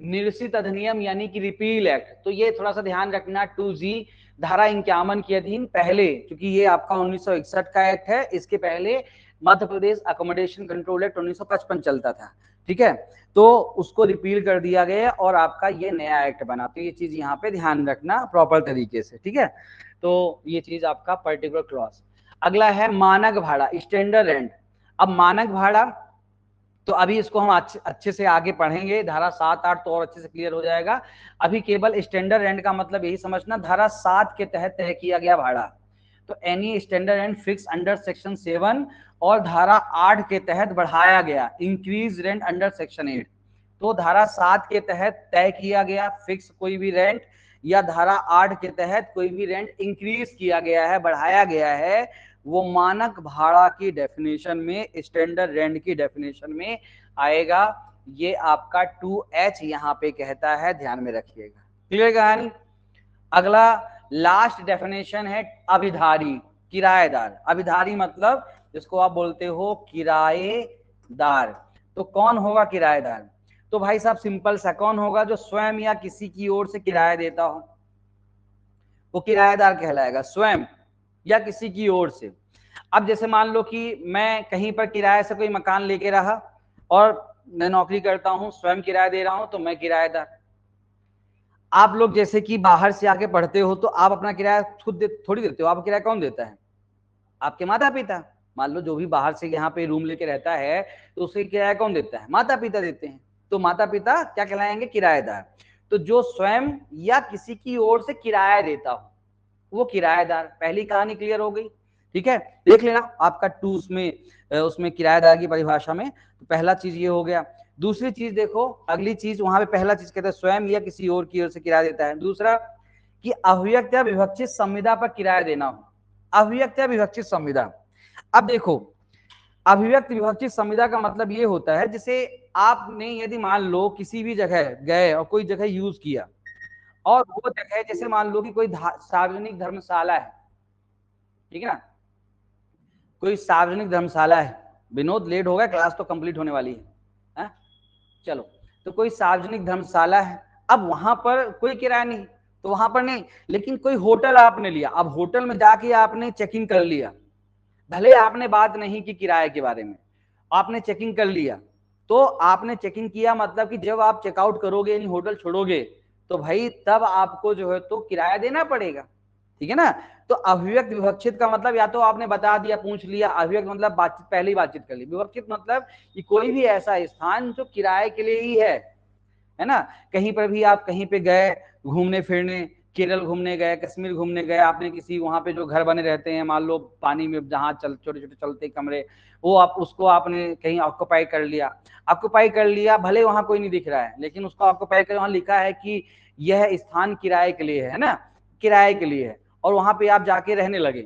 Speaker 1: निरसित अधिनियम यानी कि रिपील एक्ट। तो ये थोड़ा सा ध्यान रखना, 2G धारा 51 के अधीन पहले, क्योंकि ये आपका 1961 का एक्ट है, इसके पहले Madhya Pradesh accommodation control act 1955 चलता था, ठीक है। तो उसको रिपील कर दिया गया और आपका ये नया एक्ट बना। तो ये चीज यहाँ पे ध्यान रखना प्रॉपर तरीके से, ठीक है। तो ये चीज आपका पर्टिकुलर क्लॉज। अगला है मानक भाड़ा, स्टैंडर्ड रेंट। अब मानक भाड़ा, तो अभी इसको हम अच्छे से आगे पढ़ेंगे, धारा 7, 8 तो और अच्छे से क्लियर हो जाएगा। अभी केवल स्टैंडर्ड रेंट का मतलब यही समझना, धारा 7 के तहत तय किया गया भाड़ा, तो any standard rent fix under section 7, और धारा 8 के तहत बढ़ाया गया इंक्रीज रेंट अंडर सेक्शन 8। तो धारा 7 के तहत तय किया गया फिक्स कोई भी रेंट, या धारा 8 के तहत कोई भी रेंट इंक्रीज किया गया है, बढ़ाया गया है, वो मानक भाड़ा की डेफिनेशन में, स्टैंडर्ड रेंट की डेफिनेशन में आएगा। ये आपका 2H यहाँ पे कहता है, ध्यान में रखिएगा। क्लियर कहानी? अगला लास्ट डेफिनेशन है अभिधारी, किराएदार। अभिधारी मतलब जिसको आप बोलते हो किराएदार। तो कौन होगा किराएदार? तो भाई साहब सिंपल सा, कौन होगा? जो स्वयं या किसी की ओर से किराया देता हो वो किराएदार कहलाएगा, स्वयं या किसी की ओर से। अब जैसे मान लो कि मैं कहीं पर किराए से कोई मकान लेके रहा और मैं नौकरी करता हूं, स्वयं किराया दे रहा हूं, तो मैं किराएदार। आप लोग जैसे कि बाहर से आके पढ़ते हो तो आप अपना किराया खुद थोड़ी देते हो, आप किराया कौन देता है? आपके माता पिता। मान लो जो भी बाहर से यहाँ पे रूम लेके रहता है तो उसके किराया कौन देता है? माता पिता देते हैं। तो माता पिता क्या कहलाएंगे? किराएदार। तो जो स्वयं या किसी की ओर से किराया देता हो वो किराएदार। पहली कहानी क्लियर हो गई, ठीक है। देख लेना आपका 2 उसमें किराएदार की परिभाषा में, तो पहला चीज ये हो गया। दूसरी चीज देखो, अगली चीज वहां पे पहला चीज कहते हैं स्वयं या किसी और की ओर से किराया देता है। दूसरा कि अव्यक्त या विवक्षित संविदा पर किराया देना हो। अभिव्यक्त या विवक्षित संविदा। अब देखो, अभिव्यक्त विवक्षित संविदा का मतलब ये होता है, जैसे आपने यदि मान लो किसी भी जगह गए और कोई जगह यूज किया, और वो जगह जैसे मान लो कि कोई सार्वजनिक धर्मशाला है, ठीक है ना, कोई सार्वजनिक धर्मशाला है, विनोद लेट हो गया, क्लास तो कंप्लीट होने वाली है? चलो, तो कोई सार्वजनिक धर्मशाला है, अब वहां पर कोई किराया नहीं, तो वहां पर नहीं, लेकिन कोई होटल आपने लिया, अब होटल में जाके आपने चेकिंग कर लिया, भले आपने बात नहीं की किराए के बारे में, आपने चेकिंग कर लिया, तो आपने चेकिंग किया मतलब कि जब आप चेकआउट करोगे यानी होटल छोड़ोगे, तो भाई तब आपको जो है तो किराया देना पड़ेगा, ठीक है ना। तो अभिव्यक्त विवक्षित का मतलब या तो आपने बता दिया, पूछ लिया, अभिव्यक्त मतलब बातचीत, पहले ही बातचीत कर ली, विवक्षित मतलब कि कोई भी ऐसा स्थान जो किराए के लिए ही है ना। कहीं पर भी आप कहीं पे गए घूमने फिरने, केरल घूमने गए, कश्मीर घूमने गए, आपने किसी वहां पे जो घर बने रहते हैं, मान लो पानी में जहां छोटे छोटे चलते कमरे, वो आप उसको आपने कहीं ऑक्यूपाई कर लिया, भले वहां कोई नहीं दिख रहा है, लेकिन उसको ऑक्यूपाई कर, वहां लिखा है कि यह स्थान किराए के लिए है ना, किराए के लिए है, और वहां पे आप जाके रहने लगे,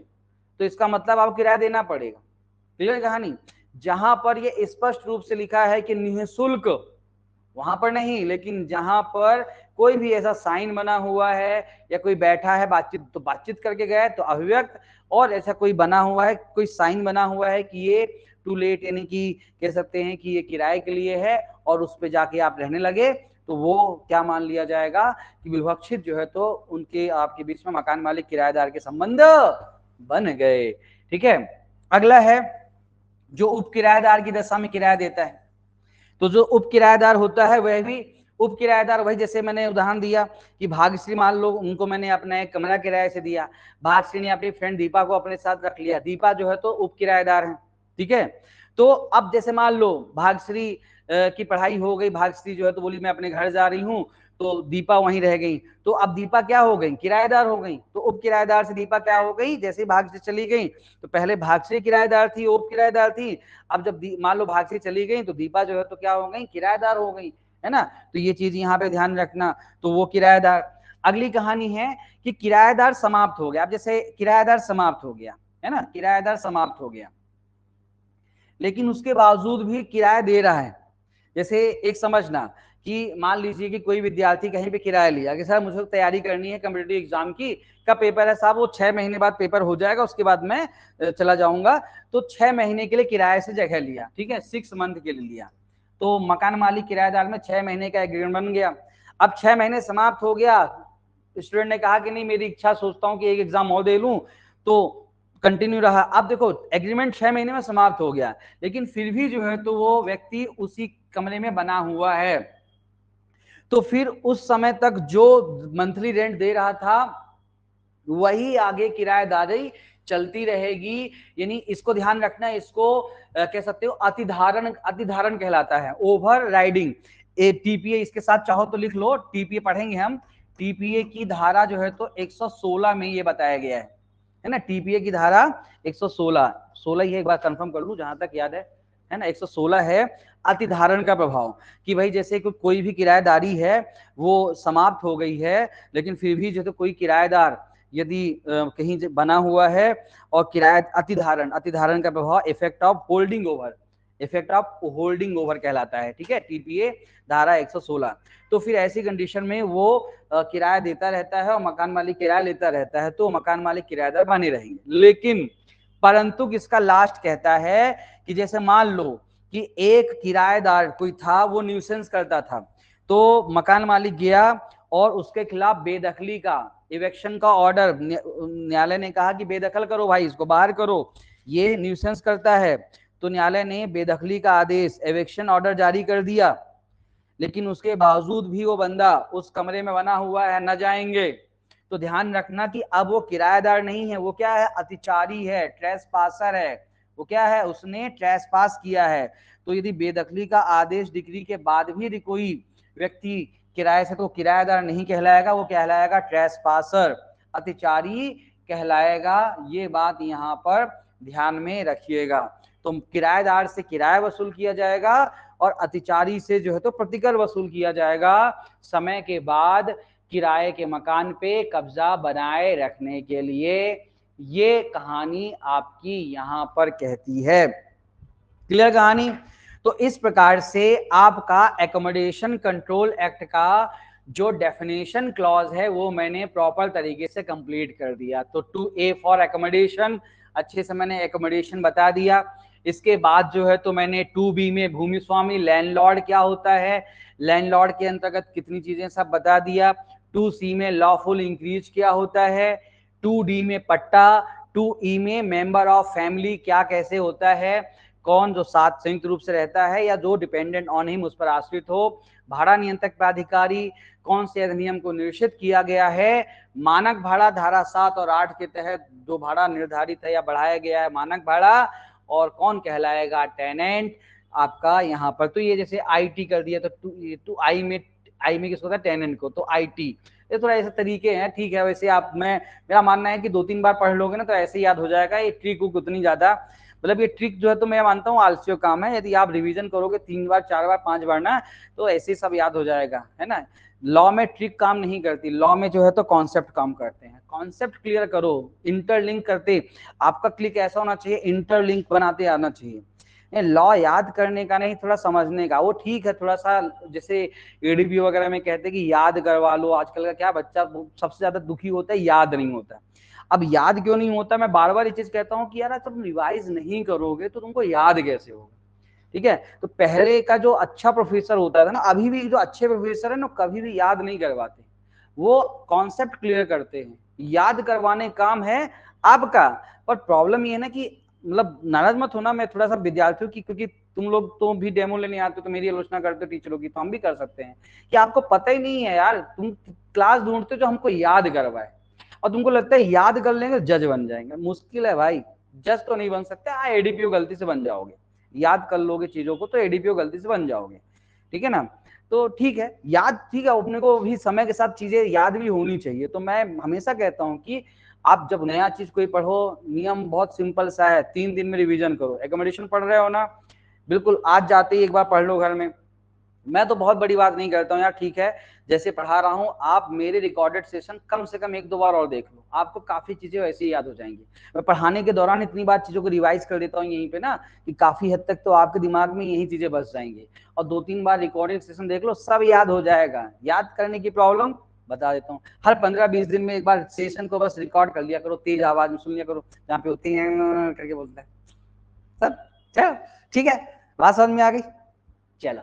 Speaker 1: तो इसका मतलब आपको किराया देना पड़ेगा। क्लियर कहानी। जहां पर ये स्पष्ट रूप से लिखा है कि निःशुल्क, वहां पर नहीं, लेकिन जहां पर कोई भी ऐसा साइन बना हुआ है या कोई बैठा है बातचीत, तो बातचीत करके गए तो अभिव्यक्त, और ऐसा कोई बना हुआ है, कोई साइन बना हुआ है कि ये टू लेट, यानी कि कह सकते हैं कि ये किराए के लिए है, और उस पे जाके आप रहने लगे, तो वो क्या मान लिया जाएगा कि विवक्षित जो है तो उनके आपके बीच में मकान मालिक किराएदार के संबंध बन गए। ठीक है, अगला है जो उप किराएदार की दशा में किराया देता है। तो जो उप किराएदार होता है वह भी उप किराएदार वही, जैसे मैंने उदाहरण दिया कि भाग्यश्री, मान लो उनको मैंने अपना एक कमरा किराए से दिया, भाग्यश्री ने अपनी फ्रेंड दीपा को अपने साथ रख लिया, दीपा जो है तो उप किराएदार है, ठीक है। तो अब जैसे मान लो भाग्यश्री की पढ़ाई हो गई, भाग्यश्री जो है तो बोली मैं अपने घर जा रही हूँ, तो दीपा वहीं रह गई, तो अब दीपा क्या हो गई, किराएदार हो गई, तो उप किराएदार से दीपा क्या हो गई, जैसे भाग्यश्री चली गई, तो पहले भाग्यश्री किराएदार थी, उप किराएदार थी, अब जब मान लो भाग्यश्री चली गई तो दीपा जो है तो क्या हो गई, किराएदार हो गई, है ना। तो ये चीज यहाँ पे ध्यान रखना, तो वो किराएदार। अगली कहानी है कि किराएदार समाप्त हो गया। अब जैसे किराएदार समाप्त हो गया, है ना, किराएदार समाप्त हो गया, लेकिन उसके बावजूद भी किराया दे रहा है। जैसे एक समझना कि मान लीजिए कि कोई विद्यार्थी कहीं पे किराया लिया कि सर मुझे तैयारी करनी है कॉम्पिटिटिव एग्जाम की, का पेपर है साहब, वो 6 महीने बाद पेपर हो जाएगा, उसके बाद मैं चला जाऊंगा, तो 6 महीने के लिए किराए से जगह लिया, ठीक है, 6 मंथ के लिए लिया, तो मकान मालिक किराएदार में 6 महीने का एग्रीमेंट बन गया। अब 6 महीने समाप्त हो गया, स्टूडेंट ने कहा कि नहीं मेरी इच्छा, सोचता हूँ कि एक एग्जाम और दे लूं, तो कंटिन्यू रहा। अब देखो एग्रीमेंट 6 महीने में समाप्त हो गया, लेकिन फिर भी जो है तो वो व्यक्ति उसी कमरे में बना हुआ है, तो फिर उस समय तक जो मंथली रेंट दे रहा था वही आगे किराएदारी चलती रहेगी। यानी इसको ध्यान रखना, इसको कह सकते हो अतिधारण, अतिधारण कहलाता है, ओवर राइडिंग। टीपीए इसके साथ चाहो तो लिख लो, टीपीए पढ़ेंगे हम, टीपीए की धारा जो है तो 116 में ये बताया गया है ना, टीपीए की धारा 116 ही है, एक बार कंफर्म कर लूं जहां तक याद है ना, 116 है अतिधारण का प्रभाव, कि भाई जैसे कोई भी किराएदारी है वो समाप्त हो गई है, लेकिन फिर भी जो तो कोई किराएदार यदि कहीं बना हुआ है और किराया अतिधारण, अतिधारण का प्रभाव effect of holding over, effect of holding over कहलाता है, ठीक है, टीपीए धारा 116। तो फिर ऐसी कंडीशन में वो किराया देता रहता है और मकान मालिक किराया लेता रहता है, तो मकान मालिक किराएदार बने रहेंगे। लेकिन परंतु किसका लास्ट कहता है कि जैसे मान लो कि एक किराएदार कोई था, वो न्यूसेंस करता था, तो मकान मालिक गया और उसके खिलाफ बेदखली का, इवेक्शन का ऑर्डर, न्यायालय ने कहा कि बेदखल करो भाई, इसको बाहर करो, ये न्यूसेंस करता है, तो न्यायालय ने बेदखली का आदेश, एविक्शन ऑर्डर जारी कर दिया, लेकिन उसके बावजूद भी वो बंदा उस कमरे में बना हुआ है, न जाएंगे। तो ध्यान रखना कि अब वो किराएदार नहीं है, वो क्या है, अतिचारी है, ट्रेसपासर है, वो क्या है, उसने ट्रेसपास किया है। तो यदि बेदखली का आदेश डिग्री के बाद भी कोई व्यक्ति किराए से, तो किराएदार नहीं कहलाएगा, वो कहलाएगा ट्रेसपासर, अतिचारी कहलाएगा। ये बात यहाँ पर ध्यान में रखिएगा। तो किराएदार से किराया वसूल किया जाएगा और अतिचारी से जो है तो प्रतिकर वसूल किया जाएगा, समय के बाद किराए के मकान पे कब्जा बनाए रखने के लिए। ये कहानी आपकी यहां पर कहती है। क्लियर कहानी? तो इस प्रकार से आपका एकोमोडेशन कंट्रोल एक्ट का जो डेफिनेशन क्लॉज है वो मैंने प्रॉपर तरीके से कंप्लीट कर दिया। तो 2A फॉर एकोमोडेशन, अच्छे से मैंने एकोमोडेशन बता दिया। इसके बाद जो है तो मैंने 2B में भूमि स्वामी लैंडलॉर्ड क्या होता है, लैंडलॉर्ड के अंतर्गत कितनी चीजें सब बता दिया। 2C में लॉफुल इंक्रीज क्या होता है, 2D में पट्टा, 2E में मेंबर ऑफ फैमिली क्या कैसे होता है, कौन जो साथ संयुक्त रूप से रहता है या जो डिपेंडेंट ऑन हिम उस पर आश्रित हो, भाड़ा नियंत्रक प्राधिकारी, कौन से अधिनियम को निश्चित किया गया है, मानक भाड़ा धारा 7 और 8 के तहत जो भाड़ा निर्धारित है या बढ़ाया गया है मानक भाड़ा, और कौन कहलाएगा टेनेंट आपका यहाँ पर। तो ये जैसे IT कर दिया तो आई में किसको था, टेनेंट को, तो IT। ये थोड़ा ऐसे तरीके हैं, ठीक है। वैसे आप मेरा मानना है कि 2-3 बार पढ़ लोगे ना तो ऐसे याद हो जाएगा। ये ट्रिक उतनी ज्यादा, मतलब ये ट्रिक जो है तो मैं मानता हूँ आलस्य काम है। यदि आप रिवीजन करोगे 3 बार 4 बार 5 बार ना तो ऐसे सब याद हो जाएगा, है ना। लॉ में ट्रिक काम नहीं करती, लॉ में जो है तो कॉन्सेप्ट काम करते हैं। कॉन्सेप्ट क्लियर करो, इंटरलिंक करते, आपका क्लिक ऐसा होना चाहिए, इंटरलिंक बनाते आना चाहिए। लॉ याद करने का नहीं, थोड़ा समझने का। वो ठीक है, थोड़ा सा जैसे ADP वगैरह में कहते हैं कि याद करवा लो। आजकल का क्या बच्चा सबसे ज्यादा दुखी होता है, याद नहीं होता। अब याद क्यों नहीं होता, मैं बार बार ये चीज कहता हूँ कि यार तुम रिवाइज नहीं करोगे तो तुमको याद कैसे होगा। ठीक है, तो पहले का जो अच्छा प्रोफेसर होता था ना, अभी भी जो अच्छे प्रोफेसर है ना कभी भी याद नहीं करवाते, वो कॉन्सेप्ट क्लियर करते हैं। याद करवाने काम है आपका। पर प्रॉब्लम ये है ना कि मतलब नाराज मत होना, मैं थोड़ा सा विद्यार्थियों की, क्योंकि तुम लोग तो भी डेमो लेने आते हो तो मेरी आलोचना करते हो टीचरों की, तो हम भी कर सकते हैं कि आपको पता ही नहीं है यार, तुम क्लास ढूंढते हो जो हमको याद करवाए और तुमको लगता है याद कर लेंगे जज बन जाएंगे। मुश्किल है भाई, जज तो नहीं बन सकते। हाँ ADPO गलती से बन जाओगे, याद कर लोगे चीजों को तो ADPO गलती से बन जाओगे, ठीक है ना। तो ठीक है, याद ठीक है, अपने को भी समय के साथ चीजें याद भी होनी चाहिए। तो मैं हमेशा कहता हूं कि आप जब नया चीज कोई पढ़ो, नियम बहुत सिंपल सा है, 3 दिन में रिवीजन करो। एकोमोडेशन पढ़ रहे हो ना, बिल्कुल आज जाते ही एक बार पढ़ लो घर में। मैं तो बहुत बड़ी बात नहीं करता हूँ यार, ठीक है जैसे पढ़ा रहा हूँ आप मेरे रिकॉर्डेड सेशन कम से कम 1-2 बार और देख लो, आपको काफी चीजें वैसे ही याद हो जाएंगी। मैं पढ़ाने के दौरान इतनी बार चीजों को रिवाइज कर देता हूँ यहीं पे ना कि काफी हद तक तो आपके दिमाग में यही चीजें बस जाएंगी। और 2-3 बार रिकॉर्डेड सेशन देख लो, सब याद हो जाएगा। याद करने की प्रॉब्लम बता देता हूँ, हर 15-20 दिन में एक बार सेशन को बस रिकॉर्ड कर लिया करो, तेज आवाज में सुन लिया करो, जहाँ पे होती है करके बोलता है सब। चलो ठीक है, बात समझ में आ गई, चलो।